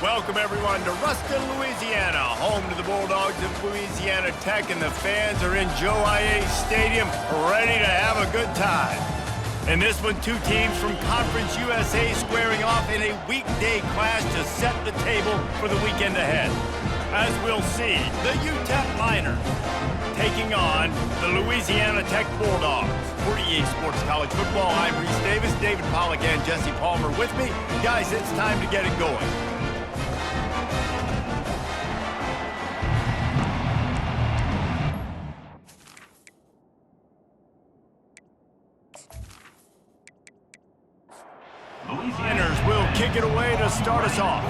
Welcome, everyone, to Ruston, Louisiana, home to the Bulldogs of Louisiana Tech, and the fans are in Joe I.A. Stadium ready to have a good time. In this one, two teams from Conference USA squaring off in a weekday clash to set the table for the weekend ahead. As we'll see, the UTEP Miners taking on the Louisiana Tech Bulldogs. For EA Sports College Football, I'm Reese Davis, David Pollack, and Jesse Palmer with me. Guys, it's time to get it going. Miners will kick it away to start us off.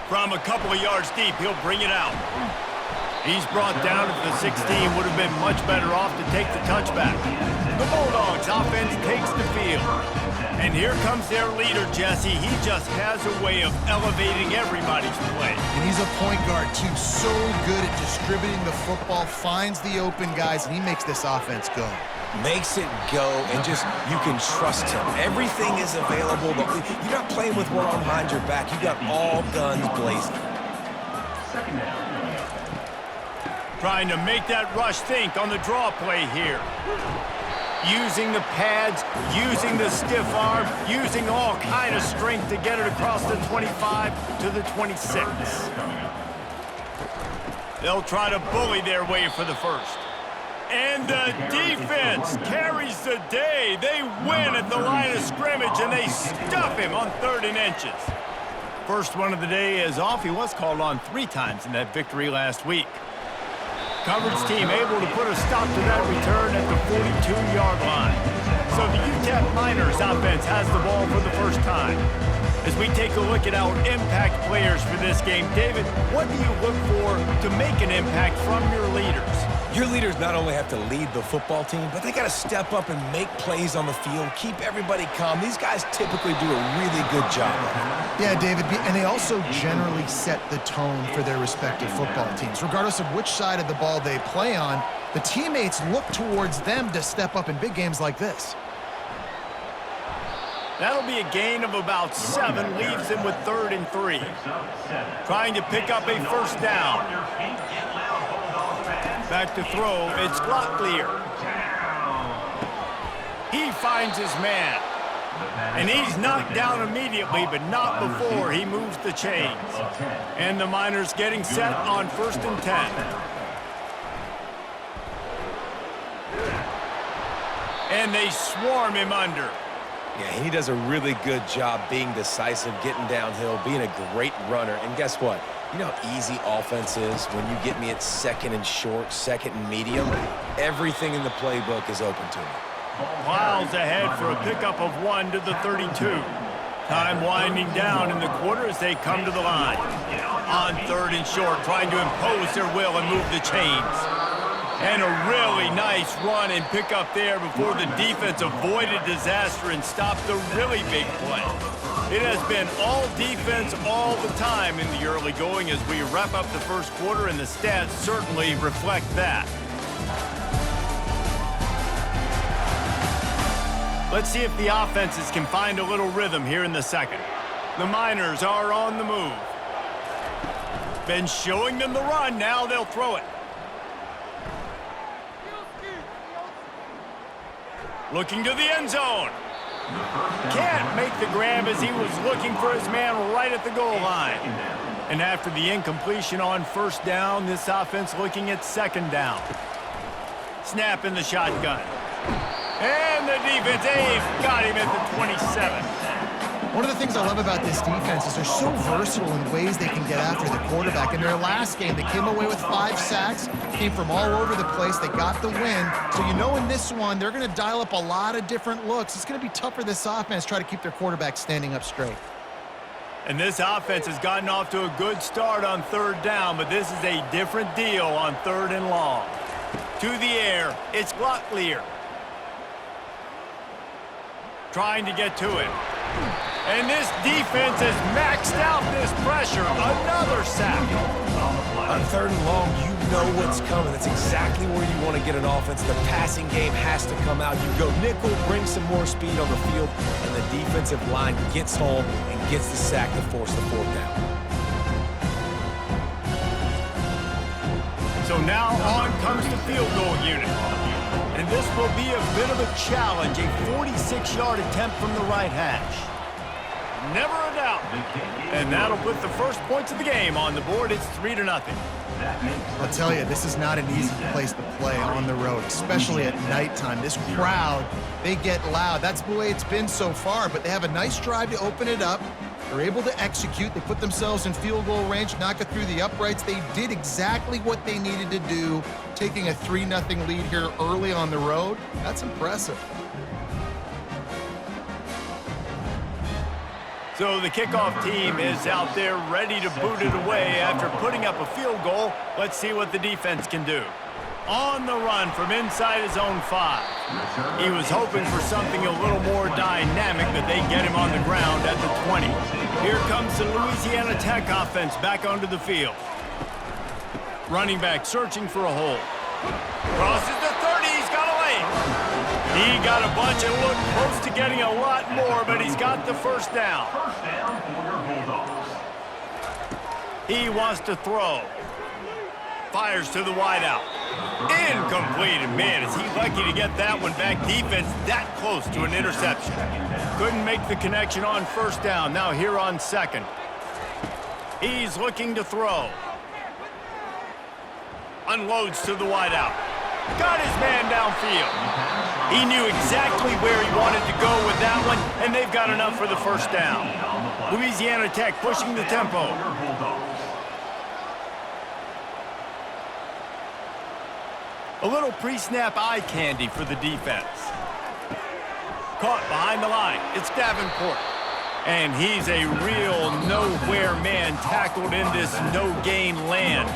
From a couple of yards deep, he'll bring it out. He's brought down at the 16, would have been much better off to take the touchback. The Bulldogs offense takes the field. And here comes their leader, Jesse. He just has a way of elevating everybody's play. And he's a point guard, too. So good at distributing the football, finds the open guys, and he makes this offense go. Makes it go, and just, you can trust him. Everything is available. You're not playing with one arm behind your back. You got all guns blazing. Trying to make that rush think on the draw play here. Using the pads, using the stiff arm, using all kind of strength to get it across the 25 to the 26. They'll try to bully their way for the first. And the defense carries the day. They win at the line of scrimmage, and they stuff him on 3rd and inches. First one of the day is off. He was called on 3 times in that victory last week. Coverage team able to put a stop to that return at the 42-yard line. So the UTEP Miners offense has the ball for the first time. As we take a look at our impact players for this game, David, what do you look for to make an impact from your leaders? Your leaders not only have to lead the football team, but they got to step up and make plays on the field, keep everybody calm. These guys typically do a really good job of it. Yeah, David, and they also generally set the tone for their respective football teams. Regardless of which side of the ball they play on, the teammates look towards them to step up in big games like this. That'll be a gain of about 7, leaves them with 3rd and 3. Trying to pick up a first down. Back to throw, it's Locklear. He finds his man. And he's knocked down immediately, but not before he moves the chains. And the Miners getting set on 1st and 10. And they swarm him under. Yeah, he does a really good job being decisive, getting downhill, being a great runner. And guess what? You know how easy offense is when you get me at 2nd and short, 2nd and medium? Everything in the playbook is open to me. Miles ahead for a pickup of 1 to the 32. Time winding down in the quarter as they come to the line. On 3rd and short, trying to impose their will and move the chains. And a really nice run and pickup there before the defense avoided disaster and stopped the really big play. It has been all defense all the time in the early going as we wrap up the first quarter, and the stats certainly reflect that. Let's see if the offenses can find a little rhythm here in the second. The Miners are on the move. Been showing them the run, now they'll throw it. Looking to the end zone. Can't make the grab as he was looking for his man right at the goal line. And after the incompletion on 1st down, this offense looking at 2nd down. Snap in the shotgun. And the defense, they've got him at the 27. One of the things I love about this defense is they're so versatile in ways they can get after the quarterback. In their last game, they came away with 5 sacks, came from all over the place. They got the win. So you know in this one, they're going to dial up a lot of different looks. It's going to be tough for this offense to try to keep their quarterback standing up straight. And this offense has gotten off to a good start on 3rd down, but this is a different deal on 3rd and long. To the air, it's Locklear. Trying to get to him. And this defense has maxed out this pressure. Another sack. On 3rd and long, you know what's coming. That's exactly where you want to get an offense. The passing game has to come out. You go nickel, bring some more speed on the field, and the defensive line gets home and gets the sack to force the fourth down. So now on comes the field goal unit. And this will be a bit of a challenge, a 46-yard attempt from the right hash. Never a doubt. And that'll put the first points of the game on the board. It's 3-0. I'll tell you, this is not an easy place to play on the road, especially at nighttime. This crowd, they get loud. That's the way it's been so far, but they have a nice drive to open it up. They're able to execute. They put themselves in field goal range, knock it through the uprights. They did exactly what they needed to do, taking a 3-0 lead here early on the road. That's impressive. So the kickoff team is out there ready to boot it away after putting up a field goal. Let's see what the defense can do. On the run from inside his own 5. He was hoping for something a little more dynamic, but they get him on the ground at the 20. Here comes the Louisiana Tech offense back onto the field. Running back searching for a hole. Crosses the 30, he's got a lane. He got a bunch and looked close to getting a lot more, but he's got the first down. He wants to throw. Fires to the wideout. Incomplete, and man, is he lucky to get that one back. Defense that close to an interception. Couldn't make the connection on first down. Now here on second. He's looking to throw. Unloads to the wideout. Got his man downfield. He knew exactly where he wanted to go with that one, and they've got enough for the first down. Louisiana Tech pushing the tempo. A little pre-snap eye candy for the defense. Caught behind the line. It's Davenport. And he's a real nowhere man tackled in this no-gain land.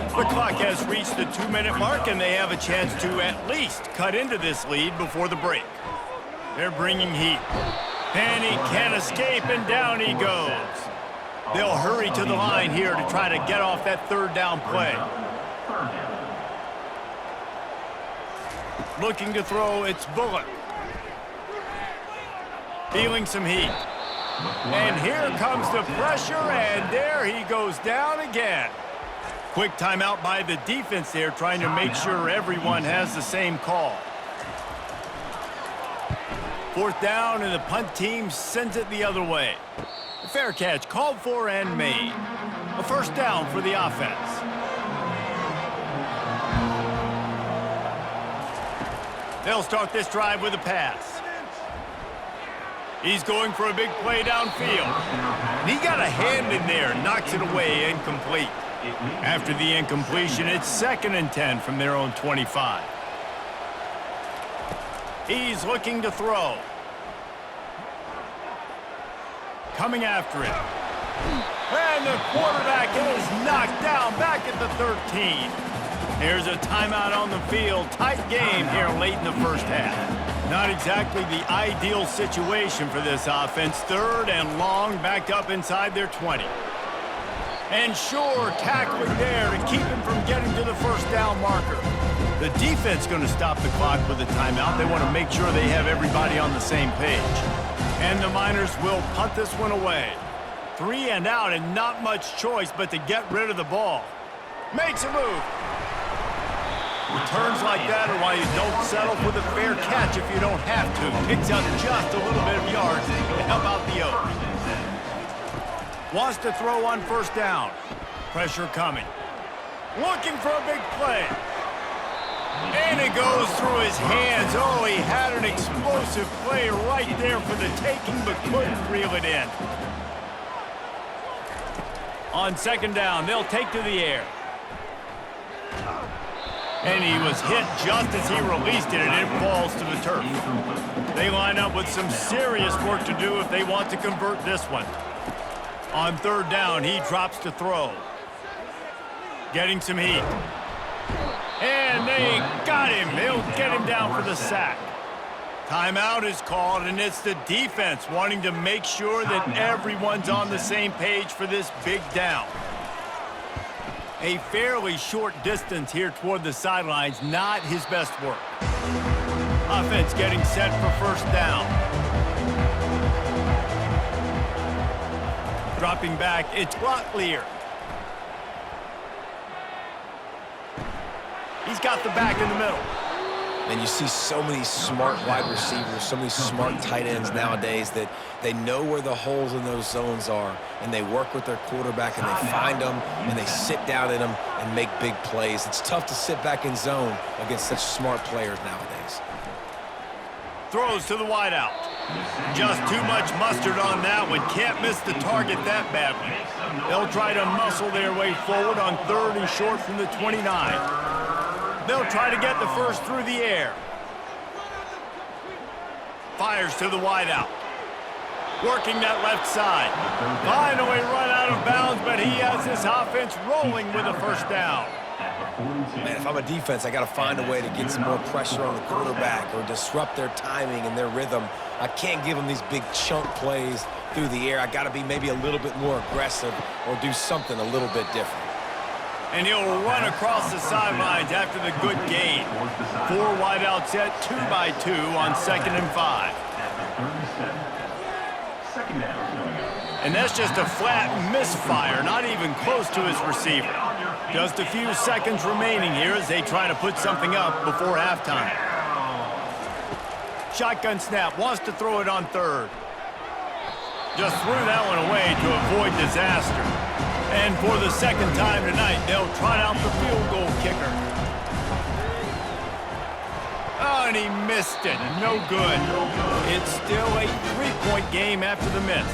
The clock has reached the 2-minute mark, and they have a chance to at least cut into this lead before the break. They're bringing heat. And he can't escape, and down he goes. They'll hurry to the line here to try to get off that third down play. Looking to throw, it's Bullock. Feeling some heat. And here comes the pressure, and there he goes down again. Quick timeout by the defense there, trying to make sure everyone has the same call. Fourth down, and the punt team sends it the other way. A fair catch called for and made. A first down for the offense. They'll start this drive with a pass. He's going for a big play downfield. And he got a hand in there, knocks it away, incomplete. After the incompletion, it's 2nd and 10 from their own 25. He's looking to throw. Coming after it. And the quarterback is knocked down back at the 13. Here's a timeout on the field. Tight game here late in the first half. Not exactly the ideal situation for this offense. 3rd and long, backed up inside their 20. And sure, tackling there to keep him from getting to the first down marker. The defense going to stop the clock with a timeout. They want to make sure they have everybody on the same page. And the Miners will punt this one away. 3 and out, and not much choice but to get rid of the ball. Makes a move. Returns like that are why you don't settle for the fair catch if you don't have to. Picks up just a little bit of yards to help out the Oaks. Wants to throw on first down. Pressure coming. Looking for a big play. And it goes through his hands. Oh, he had an explosive play right there for the taking, but couldn't reel it in. On second down, they'll take to the air. And he was hit just as he released it, and it falls to the turf. They line up with some serious work to do if they want to convert this one. On third down, he drops to throw. Getting some heat. And they got him. They'll get him down for the sack. Timeout is called, and it's the defense wanting to make sure that everyone's on the same page for this big down. A fairly short distance here toward the sidelines, not his best work. Offense getting set for first down. Dropping back, it's Locklear. He's got the back in the middle. And you see so many smart wide receivers, so many smart tight ends nowadays that they know where the holes in those zones are, and they work with their quarterback, and they find them, and they sit down in them and make big plays. It's tough to sit back in zone against such smart players nowadays. Throws to the wideout. Just too much mustard on that one. Can't miss the target that badly. They'll try to muscle their way forward on 3rd and short from the 29. They'll try to get the first through the air. Fires to the wideout. Working that left side. Finally run out of bounds, but he has this offense rolling with a first down. Man, if I'm a defense, I got to find a way to get some more pressure on the quarterback or disrupt their timing and their rhythm. I can't give them these big chunk plays through the air. I got to be maybe a little bit more aggressive or do something a little bit different. And he'll run across the sidelines after the good gain. 4 wideouts set, 2 by 2 on 2nd and 5. And that's just a flat misfire, not even close to his receiver. Just a few seconds remaining here as they try to put something up before halftime. Shotgun snap, wants to throw it on 3rd. Just threw that one away to avoid disaster. And for the second time tonight, they'll trot out the field goal kicker. Oh, and he missed it. No good. It's still a 3-point game after the miss.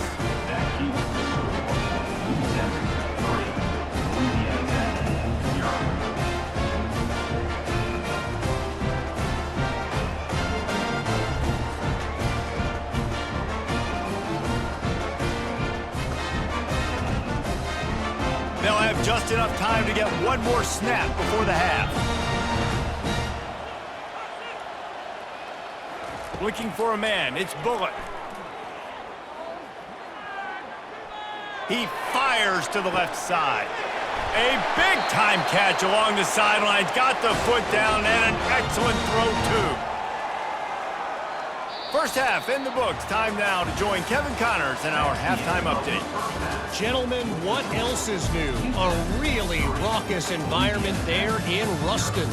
They'll have just enough time to get one more snap before the half. Looking for a man, it's Bullock. He fires to the left side. A big-time catch along the sidelines, got the foot down, and an excellent throw, too. First half in the books. Time now to join Kevin Connors in our halftime update. Gentlemen, what else is new? A really raucous environment there in Ruston.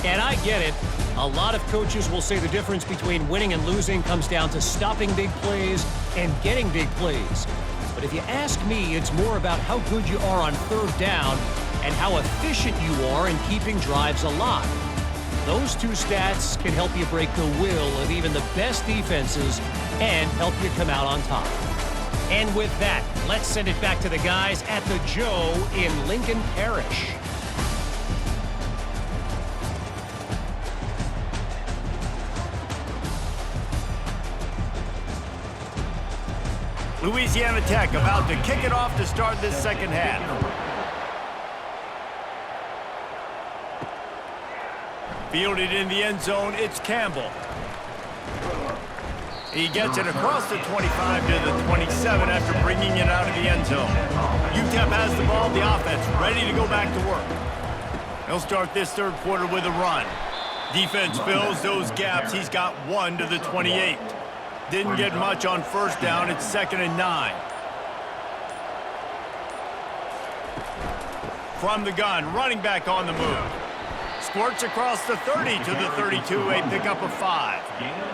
And I get it. A lot of coaches will say the difference between winning and losing comes down to stopping big plays and getting big plays. But if you ask me, it's more about how good you are on 3rd down and how efficient you are in keeping drives alive. Those 2 stats can help you break the will of even the best defenses and help you come out on top. And with that, let's send it back to the guys at the Joe in Lincoln Parish. Louisiana Tech about to kick it off to start this second half. Fielded in the end zone, it's Campbell. He gets it across the 25 to the 27 after bringing it out of the end zone. UTEP has the ball, the offense ready to go back to work. He'll start this 3rd quarter with a run. Defense fills those gaps. He's got 1 to the 28. Didn't get much on 1st down. It's 2nd and 9. From the gun, running back on the move. Squirts across the 30 to the 32, a pickup of 5.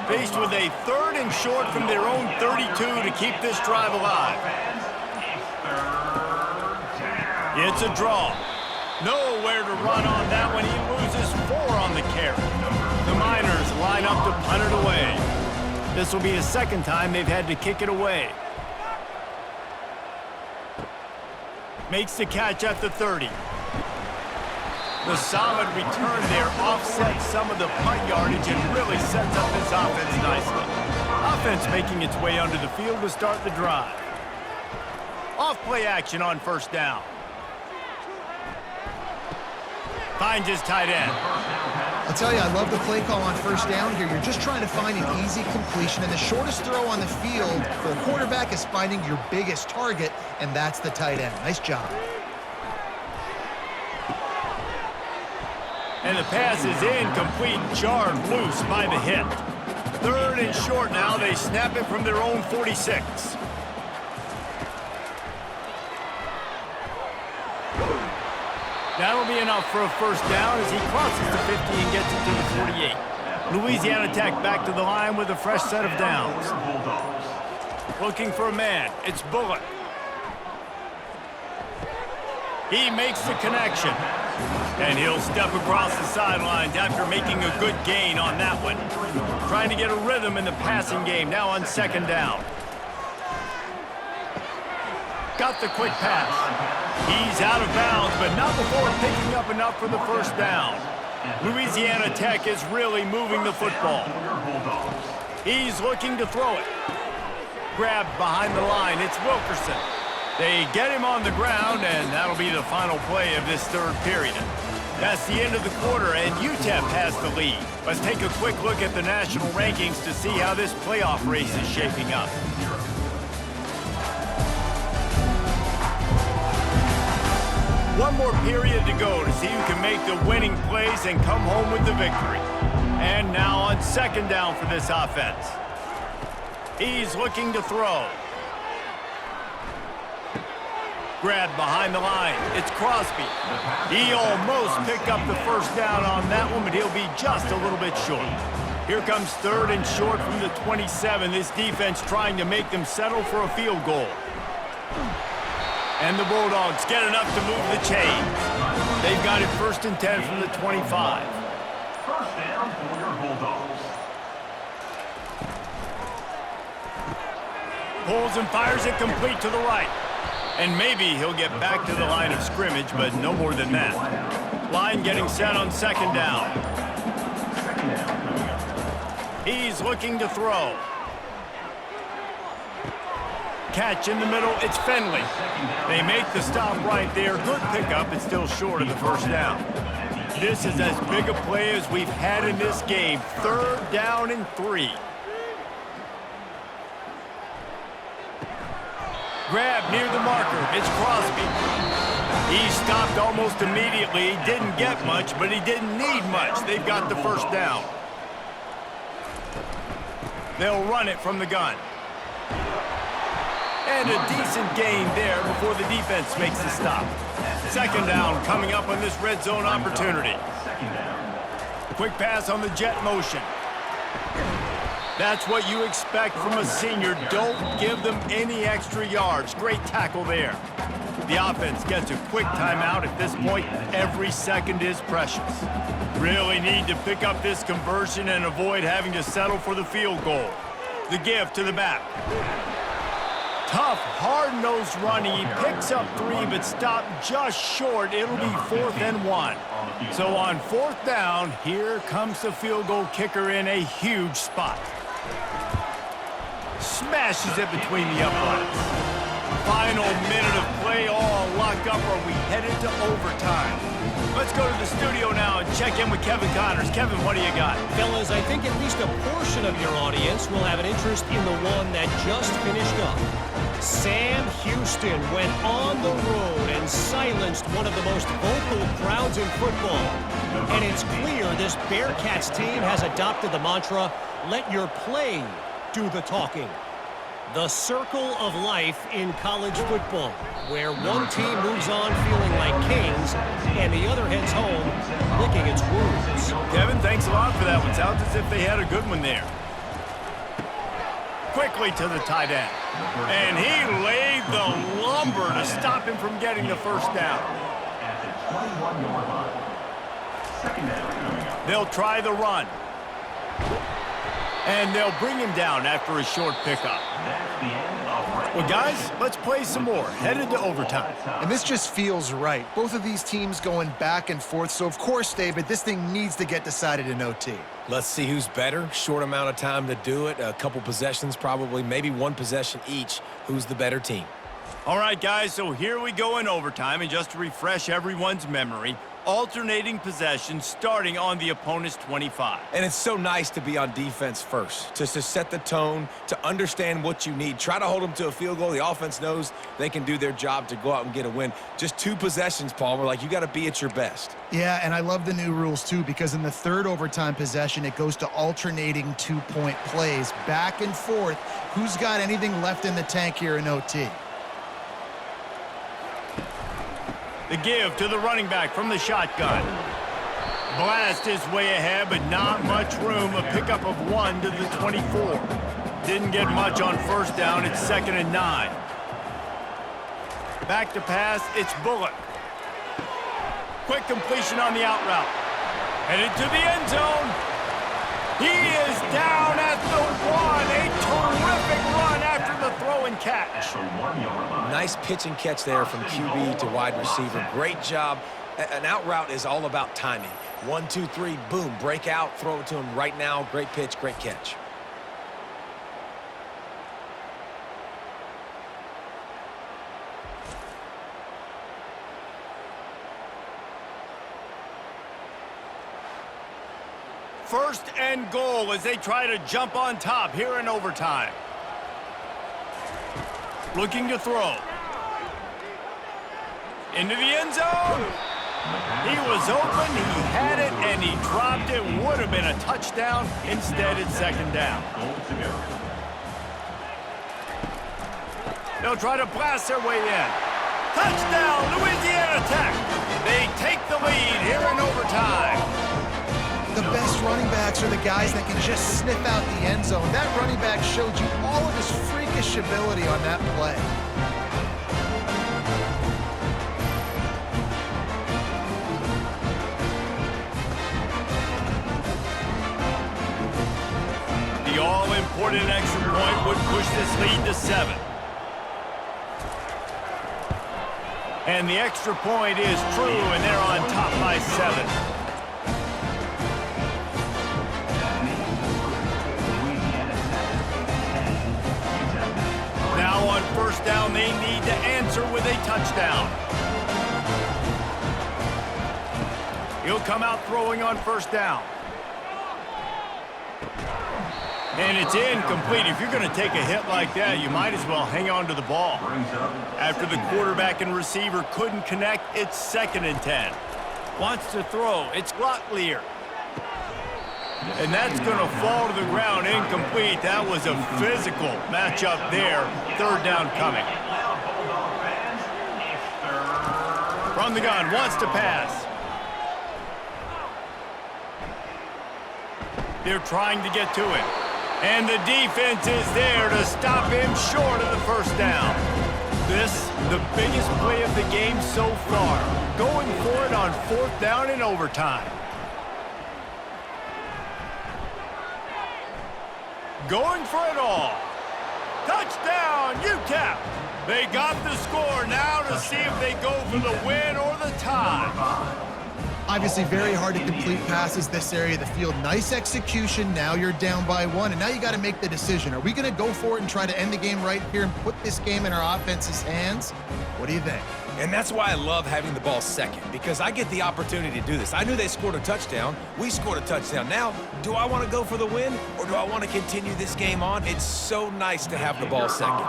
Faced with a 3rd and short from their own 32 to keep this drive alive. It's a draw. Nowhere to run on that one. He loses 4 on the carry. The Miners line up to punt it away. This will be the 2nd time they've had to kick it away. Makes the catch at the 30. The solid return there offsets some of the punt yardage and really sets up this offense nicely. Offense making its way onto the field to start the drive. Off play action on 1st down. Finds his tight end. I'll tell you, I love the play call on 1st down here. You're just trying to find an easy completion, and the shortest throw on the field for a quarterback is finding your biggest target, and that's the tight end. Nice job. And the pass is incomplete, jarred loose by the hit. 3rd and short now. They snap it from their own 46. That'll be enough for a first down as he crosses the 50 and gets it to the 48. Louisiana Tech back to the line with a fresh set of downs. Looking for a man. It's Bullock. He makes the connection. And he'll step across the sidelines after making a good gain on that one. Trying to get a rhythm in the passing game now on 2nd down. Got the quick pass. He's out of bounds, but not before picking up enough for the first down. Louisiana Tech is really moving the football. He's looking to throw it. Grabbed behind the line. It's Wilkerson. They get him on the ground, and that'll be the final play of this 3rd period. That's the end of the quarter, and UTEP has the lead. Let's take a quick look at the national rankings to see how this playoff race is shaping up. One more period to go to see who can make the winning plays and come home with the victory. And now on 2nd down for this offense. He's looking to throw. Grabbed behind the line. It's Crosby. He almost picked up the first down on that one, but he'll be just a little bit short. Here comes 3rd and short from the 27. This defense trying to make them settle for a field goal. And the Bulldogs get enough to move the chains. They've got it 1st and 10 from the 25. First down for your Bulldogs. Pulls and fires it complete to the right. And maybe he'll get back to the line of scrimmage, but no more than that. Line getting set on 2nd down. He's looking to throw. Catch in the middle, it's Finley. They make the stop right there. Good pickup, it's still short of the first down. This is as big a play as we've had in this game. 3rd down and 3. Grab near the marker. It's Crosby. He stopped almost immediately. Didn't get much, but he didn't need much. They've got the first down. They'll run it from the gun. And a decent gain there before the defense makes the stop. 2nd down coming up on this red zone opportunity. Quick pass on the jet motion. That's what you expect from a senior. Don't give them any extra yards. Great tackle there. The offense gets a quick timeout. At this point, every second is precious. Really need to pick up this conversion and avoid having to settle for the field goal. The give to the back. Tough, hard-nosed run. He picks up 3, but stopped just short. It'll be 4th and 1. So on 4th down, here comes the field goal kicker in a huge spot. Smashes it between the uprights. Final minute of play, all locked up. Are we headed to overtime? Let's go to the studio now and check in with Kevin Connors. Kevin, what do you got? Fellas, I think at least a portion of your audience will have an interest in the one that just finished up. Sam Houston went on the road and silenced one of the most vocal crowds in football. And it's clear this Bearcats team has adopted the mantra, let your play do the talking. The circle of life in college football, where one team moves on feeling like kings and the other heads home licking its wounds. Kevin, thanks a lot for that one. Sounds as if they had a good one there. Quickly to the tight end. And he laid the lumber to stop him from getting the first down. They'll try the run. And they'll bring him down after a short pickup. Well, guys, let's play some more. Headed to overtime. And this just feels right. Both of these teams going back and forth. So, of course, David, this thing needs to get decided in OT. Let's see who's better. Short amount of time to do it. A couple possessions probably, maybe one possession each. Who's the better team? All right, guys, so here we go in overtime. And just to refresh everyone's memory, alternating possession starting on the opponent's 25. And it's so nice to be on defense first, to set the tone, to understand what you need. Try to hold them to a field goal. The offense knows they can do their job to go out and get a win. Just 2 possessions, Paul. We're like, you got to be at your best. Yeah, and I love the new rules, too, because in the third overtime possession, it goes to alternating 2-point plays, back and forth. Who's got anything left in the tank here in OT? The give to the running back from the shotgun. Blast his way ahead, but not much room. A pickup of 1 to the 24. Didn't get much on first down. It's 2nd and 9. Back to pass, it's Bullock. Quick completion on the out route. Headed to the end zone. He is down at the 1. A terrific run after the throw and catch. Nice pitch and catch there from QB to wide receiver. Great job. An out route is all about timing. 1, 2, 3, boom, break out, throw it to him right now. Great pitch, great catch. First and goal as they try to jump on top here in overtime. Looking to throw. Into the end zone. He was open, he had it, and he dropped it. Would have been a touchdown. Instead, it's 2nd down. They'll try to blast their way in. Touchdown, Louisiana Tech. They take the lead here in overtime. The best running backs are the guys that can just sniff out the end zone. That running back showed you all of his freakish ability on that play. The all-important extra point would push this lead to 7. And the extra point is true, and they're on top by 7. Now on first down, they need to answer with a touchdown. He'll come out throwing on first down. And it's incomplete. If you're going to take a hit like that, you might as well hang on to the ball. After the quarterback and receiver couldn't connect, it's 2nd and 10. Wants to throw. It's Locklear. And that's going to fall to the ground incomplete. That was a physical matchup there. 3rd down coming. From the gun, wants to pass. They're trying to get to it. And the defense is there to stop him short of the first down. This, the biggest play of the game so far. Going for it on 4th down in overtime. Going for it all. Touchdown, UTEP. They got the score now to see if they go for the win or the tie. Obviously very hard to complete passes this area of the field. Nice execution. Now you're down by 1, and now you got to make the decision. Are we going to go for it and try to end the game right here and put this game in our offense's hands? What do you think? And that's why I love having the ball second, because I get the opportunity to do this. I knew they scored a touchdown. We scored a touchdown. Now, do I want to go for the win, or do I want to continue this game on? It's so nice to have the ball second.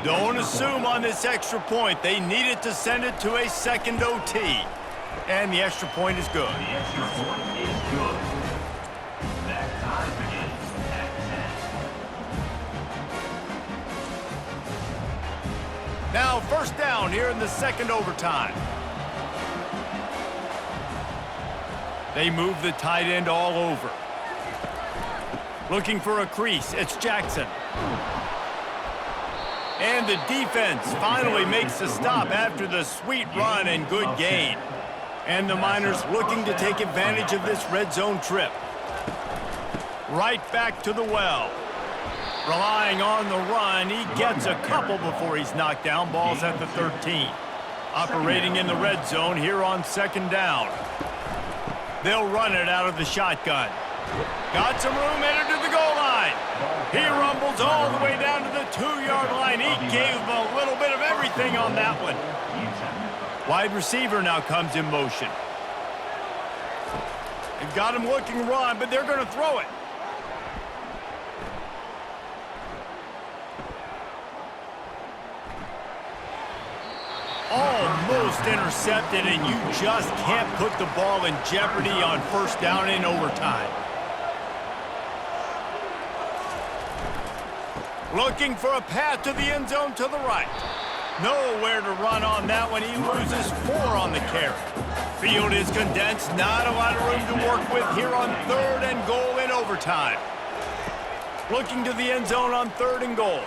Don't assume on this extra point. They needed to send it to a 2nd OT. And the extra point is good. The extra point is good. That ties the game at 10. Now first down here in the 2nd overtime. They move the tight end all over. Looking for a crease. It's Jackson. And the defense finally makes a stop after the sweet run and good gain. And the Miners looking to take advantage of this red zone trip. Right back to the well. Relying on the run, he gets a couple before he's knocked down. Ball's at the 13. Operating in the red zone here on 2nd down. They'll run it out of the shotgun. Got some room, headed to the goal line. He rumbles all the way down to the 2-yard line. He gave him a little bit of everything on that one. Wide receiver now comes in motion. They've got him looking run, but they're going to throw it. Almost intercepted, and you just can't put the ball in jeopardy on first down in overtime. Looking for a path to the end zone to the right. Nowhere to run on that one. He loses 4 on the carry. Field is condensed. Not a lot of room to work with here on 3rd and goal in overtime. Looking to the end zone on 3rd and goal.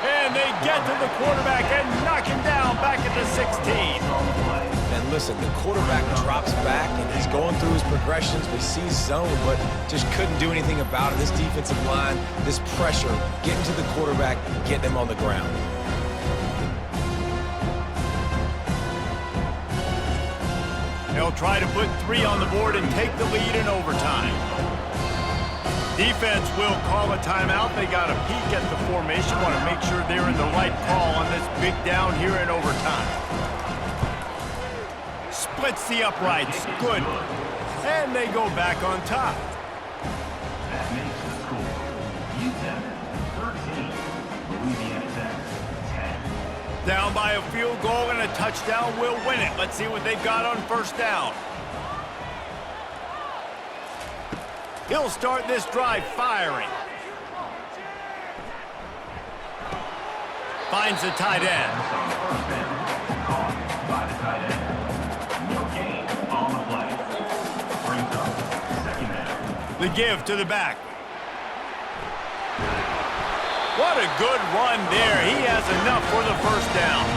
And they get to the quarterback and knock him down back at the 16. And listen, the quarterback drops back, and he's going through his progressions. We see zone, but just couldn't do anything about it. This defensive line, this pressure, getting to the quarterback, getting him on the ground. They'll try to put 3 on the board and take the lead in overtime. Defense will call a timeout. They got a peek at the formation. Want to make sure they're in the right call on this big down here in overtime. Splits the uprights. Good. And they go back on top. That makes the score UTEP 13, Louisiana Tech 10. Down by a field goal and a touchdown will win it. Let's see what they've got on first down. He'll start this drive firing. Finds the tight end. First down, caught by the tight end. No gain on the play. Brings up second down. The give to the back. What a good run there. He has enough for the first down.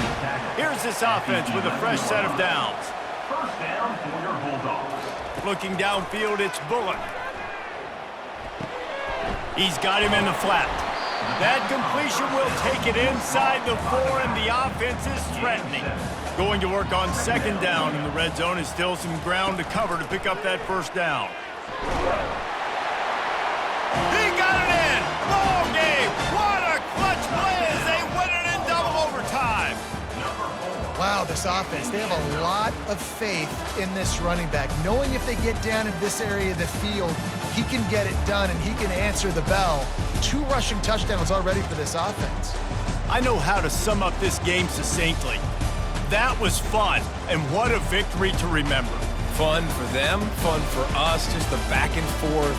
Here's this offense with a fresh set of downs. First down for your Bulldogs. Looking downfield, it's Bullock. He's got him in the flat. That completion will take it inside the 4, and the offense is threatening. Going to work on second down, and the red zone is still some ground to cover to pick up that first down. He got it in! Ball game! What a clutch play as they win it in double overtime! Wow, this offense, they have a lot of faith in this running back, knowing if they get down in this area of the field, he can get it done and he can answer the bell. 2 rushing touchdowns already for this offense. I know how to sum up this game succinctly. That was fun, and what a victory to remember. Fun for them, fun for us, just the back and forth.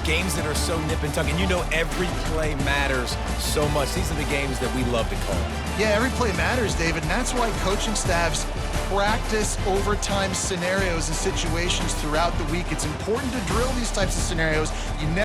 Games that are so nip and tuck, and you know every play matters so much. These are the games that we love to call. Yeah, every play matters, David, and that's why coaching staffs practice overtime scenarios and situations throughout the week. It's important to drill these types of scenarios. You never